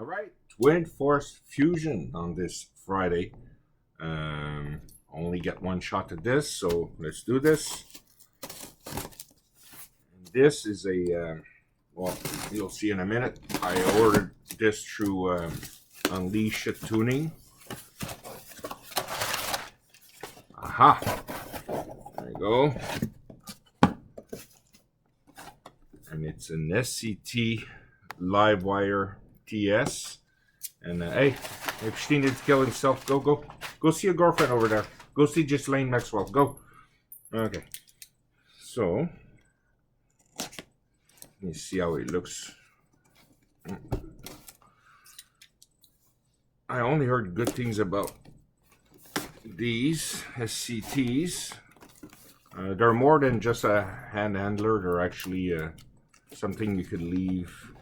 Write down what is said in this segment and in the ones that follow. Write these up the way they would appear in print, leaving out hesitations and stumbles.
All right, Twin Force Fusion on this Friday. Only get one shot at this, so let's do this. And this is a, well, you'll see in a minute. I ordered this through Unleash It Tuning. Aha, there you go. And it's an SCT Livewire TS. And hey, if she needs to kill himself, go see your girlfriend over there. Go see Ghislaine Maxwell. Go. Okay. So let me see how it looks. I only heard good things about these SCTs. They're more than just a hand handler. They're actually something you could leave.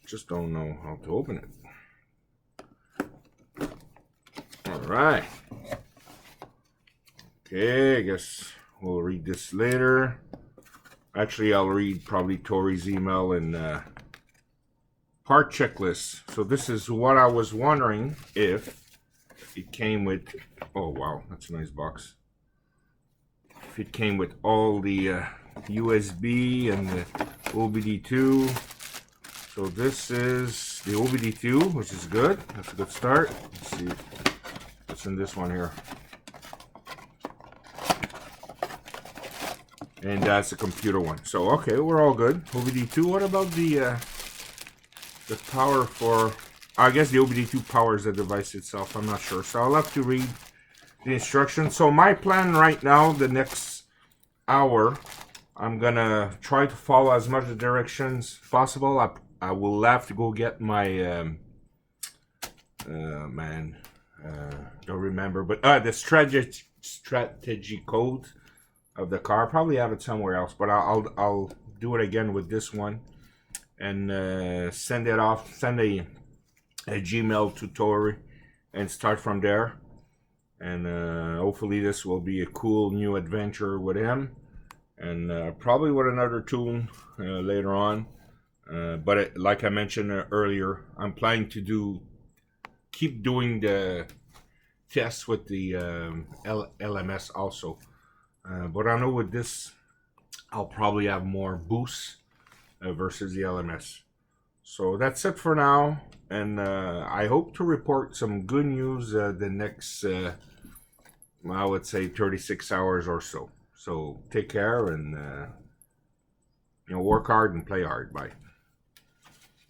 Just don't know how to open it. All right. Okay, I guess we'll read this later. Actually, I'll read probably Tori's email and part checklist. So this is what I was wondering if it came with. Oh wow, that's a nice box. If it came with all the USB and the OBD2. So this is the OBD2, which is good. That's a good start. Let's see what's in this one here. And that's the computer one. So okay, we're all good. OBD2. What about the power for? I guess the OBD2 powers the device itself. I'm not sure. So I'll have to read the instructions. So my plan right now, the next hour, I'm gonna try to follow as much the directions possible. I will have to go get my don't remember, but the strategy code of the car. Probably have it somewhere else, but I'll do it again with this one and send it off. Send a Gmail to Tori and start from there. And hopefully this will be a cool new adventure with him, and probably with another tune later on. But like I mentioned earlier, I'm planning to keep doing the tests with the LMS also. But I know with this, I'll probably have more boosts versus the LMS. So that's it for now, and I hope to report some good news the next, I would say 36 hours or so. So take care and work hard and play hard. Bye.